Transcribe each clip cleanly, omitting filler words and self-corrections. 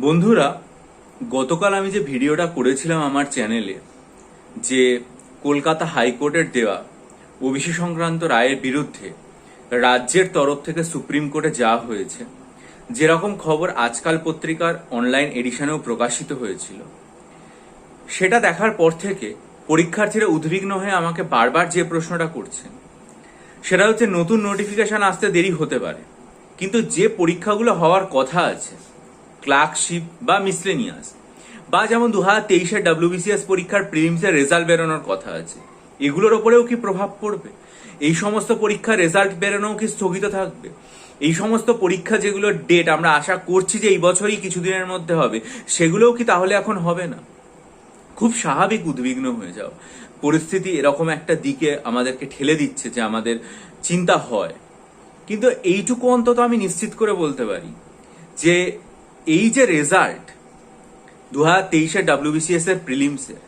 বন্ধুরা, গতকাল আমি যে ভিডিওটা করেছিলাম আমার চ্যানেলে, যে কলকাতা হাইকোর্টের দেওয়া ওবিসি সংক্রান্ত রায়ের বিরুদ্ধে রাজ্যের তরফ থেকে সুপ্রিম কোর্টে যাওয়া হয়েছে, যেরকম খবর আজকাল পত্রিকার অনলাইন এডিশনেও প্রকাশিত হয়েছিল, সেটা দেখার পর থেকে পরীক্ষার্থীরা উদ্বিগ্ন হয়ে আমাকে বারবার যে প্রশ্নটা করছেন সেটা হচ্ছে, নতুন নোটিফিকেশন আসতে দেরি হতে পারে, কিন্তু যে পরীক্ষাগুলো হওয়ার কথা আছে, ক্লার্কশিপ বা মিসলেনিয়াস, বা যেমন 2023-এর WBCS পরীক্ষার প্রিলিমসের রেজাল্ট বেরোনোর কথা আছে, এগুলোর ওপরেও কি প্রভাব পড়বে? এই সমস্ত পরীক্ষার রেজাল্ট বেরোনোও কি স্থগিত থাকবে? এই সমস্ত পরীক্ষা যেগুলোর ডেট আমরা আশা করছি যে এই বছরই কিছুদিনের মধ্যে হবে, সেগুলোও কি তাহলে এখন হবে না? খুব স্বাভাবিক উদ্বিগ্ন হয়ে যাও। পরিস্থিতি এরকম একটা দিকে আমাদেরকে ঠেলে দিচ্ছে যে আমাদের চিন্তা হয়। কিন্তু এইটুকু অন্তত আমি নিশ্চিত করে বলতে পারি যে এই যে রেজাল্ট 2023-এর WBCS এর প্রিলিমসের,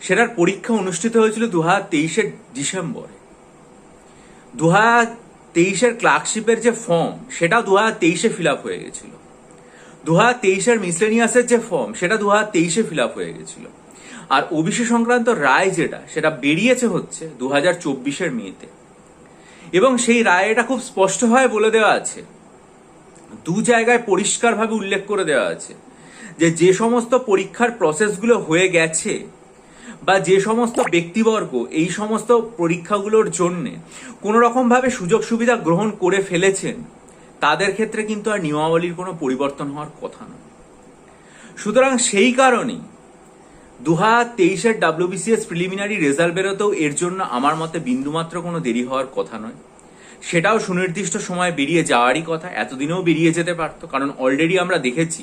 সেটার পরীক্ষা অনুষ্ঠিত হয়েছিল 2023-এর ডিসেম্বরে। 2023-এর ক্লার্কশিপের যে ফর্ম, সেটা 2023-এ ফিল আপ হয়ে গেছিল। 2023-এর মিসলেনিয়াসের যে ফর্ম, সেটা 2023-এ ফিল আপ হয়ে গেছিল। আর ওবিসি সংক্রান্ত রায় যেটা, সেটা বেরিয়েছে হচ্ছে 2024-এর মেতে। এবং সেই রায় এটা খুব স্পষ্টভাবে বলে দেওয়া আছে, দু জায়গায় পরিষ্কারভাবে উল্লেখ করে দেওয়া আছে যে যে সমস্ত পরীক্ষার প্রসেসগুলো হয়ে গেছে বা যে সমস্ত ব্যক্তিবর্গ এই সমস্ত পরীক্ষাগুলোর জন্য কোনো রকমভাবে সুযোগ সুবিধা গ্রহণ করে ফেলেছেন, তাদের ক্ষেত্রে কিন্তু আর নিয়মাবলীর কোনো পরিবর্তন হওয়ার কথা নয়। সুতরাং সেই কারণেই 2023-এর WBCS প্রিলিমিনারি রেজাল্ট বেরোতেও এর জন্য আমার মতে বিন্দুমাত্র কোনো দেরি হওয়ার কথা নয়। সেটাও সুনির্দিষ্ট সময় বেরিয়ে যাওয়ারই কথা, এতদিনেও বেরিয়ে যেতে পারতো, কারণ অলরেডি আমরা দেখেছি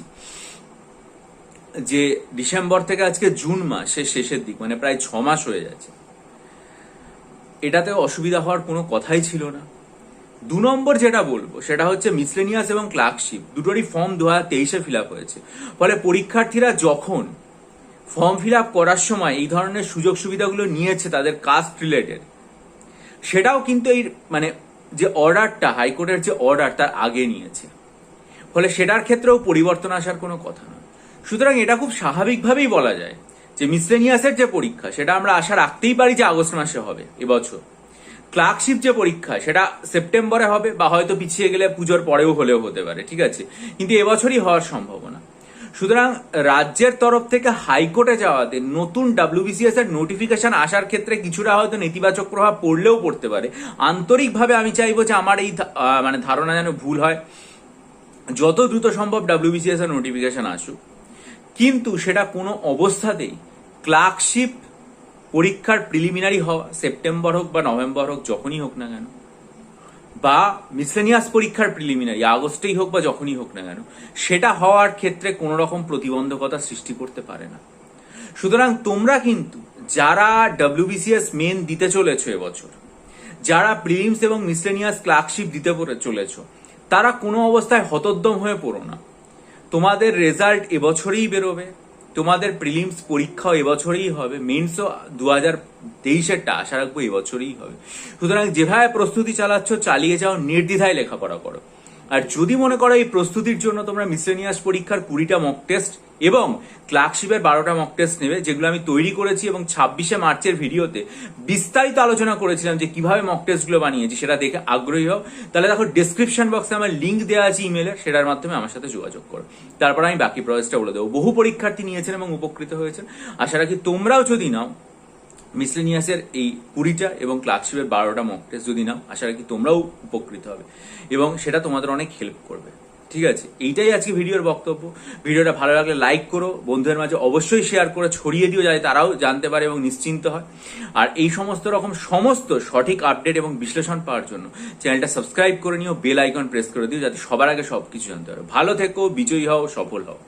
যে ডিসেম্বর থেকে আজকে জুন মাসের শেষের দিক, মানে প্রায় 6 মাস হয়ে যাচ্ছে। এটাতে অসুবিধা হওয়ার কোনো কথাই ছিল না। 2 নম্বর যেটা বলবো সেটা হচ্ছে, মিসলেনিয়াস এবং ক্লার্কশিপ দুটোরই ফর্ম 2023-এ ফিল আপ হয়েছে। ফলে পরীক্ষার্থীরা যখন ফর্ম ফিল আপ করার সময় এই ধরনের সুযোগ সুবিধাগুলো নিয়েছে তাদের কাস্ট রিলেটেড, সেটাও কিন্তু এই মানে যে অর্ডারটা, হাইকোর্টের যে অর্ডার, তার আগে নিয়েছে। ফলে সেটার ক্ষেত্রেও পরিবর্তন আসার কোনো কথা নয়। সুতরাং এটা খুব স্বাভাবিকভাবেই বলা যায় যে মিসলেনিয়াসের যে পরীক্ষা, সেটা আমরা আশা রাখতেই পারি যে আগস্ট মাসে হবে এবছর। ক্লার্কশিপ যে পরীক্ষা, সেটা সেপ্টেম্বরে হবে, বা হয়তো পিছিয়ে গেলে পুজোর পরেও হলেও হতে পারে, ঠিক আছে, কিন্তু এবছরই হওয়ার সম্ভাবনা। সুতরাং রাজ্যের তরফ থেকে হাইকোর্টে যাওয়াতে নতুন WBCS এর নোটিফিকেশন আসার ক্ষেত্রে কিছুটা হয়তো নেতিবাচক প্রভাব পড়লেও পড়তে পারে। আন্তরিকভাবে আমি চাইবো যে আমার এই মানে ধারণা যেন ভুল হয়, যত দ্রুত সম্ভব WBCS এর নোটিফিকেশন আসুক, কিন্তু সেটা কোনো অবস্থাতেই ক্লার্কশিপ পরীক্ষার প্রিলিমিনারি হওয়া, সেপ্টেম্বর হোক বা নভেম্বর হোক, যখনই হোক না কেন, বা মিসলেনিয়াস পরীক্ষার প্রিলিমিনারি আগস্টেই হোক বা যখনই হোক না কেন, সেটা হওয়ার ক্ষেত্রে কোনো রকম প্রতিবন্ধকতা সৃষ্টি করতে পারে না। সুতরাং তোমরা কিন্তু যারা WBCS মেন দিতে চলেছো এবছর, যারা প্রিলিমস এবং মিসলেনিয়াস ক্লার্কশিপ দিতে চলেছো, তারা কোনো অবস্থায় হতোদ্যম হয়ে পড়ো না। তোমাদের রেজাল্ট এবছরই বেরোবে, তোমাদের প্রিলিমস পরীক্ষাও এবছরই হবে, মেন্সও 2023-এরটা আশা রাখবো এবছরই হবে। সুতরাং যেভাবে প্রস্তুতি চালাচ্ছ, চালিয়ে যাও, নির্দ্বিধায় লেখাপড়া করো। আর যদি মনে করো এই প্রস্তুতির জন্য তোমরা মিসলেনিয়াস পরীক্ষার 20টা মক টেস্ট এবং ক্লার্কশিপের 12টা মক টেস্ট নেবে, যেগুলো আমি তৈরি করেছি এবং 26শে মার্চের ভিডিওতে বিস্তারিত আলোচনা করেছিলাম যে কিভাবে মক টেস্টগুলো বানিয়েছি, সেটা দেখে আগ্রহী হও, তাহলে দেখো ডেসক্রিপশন বক্সে আমার লিঙ্ক দেওয়া আছে ইমেলের, সেটার মাধ্যমে আমার সাথে যোগাযোগ করো। তারপর আমি বাকি প্রসেসটা বলে দেবো। বহু পরীক্ষার্থী নিয়েছেন এবং উপকৃত হয়েছেন। আশা রাখি তোমরাও যদি নাও মিসলেনিয়াসের এই 20টা এবং ক্লার্কশিপের 12টা মক টেস্ট যদি নাও, আশা রাখি তোমরাও উপকৃত হবে এবং সেটা তোমাদের অনেক হেল্প করবে। ঠিক আছে, এইটাই আজকে ভিডিওর বক্তব্য। ভিডিওটা ভালো লাগলে লাইক করো, বন্ধুদের মাঝে অবশ্যই শেয়ার করে ছড়িয়ে দিও, যাতে তারাও জানতে পারে এবং নিশ্চিন্ত হয়। আর এই সমস্ত সঠিক আপডেট এবং বিশ্লেষণ পাওয়ার জন্য চ্যানেলটা সাবস্ক্রাইব করে নিও, বেল আইকন প্রেস করে দিও, যাতে সবার আগে সবকিছু জানতে পারো। ভালো থেকো, বিজয়ী হও, সফল হও।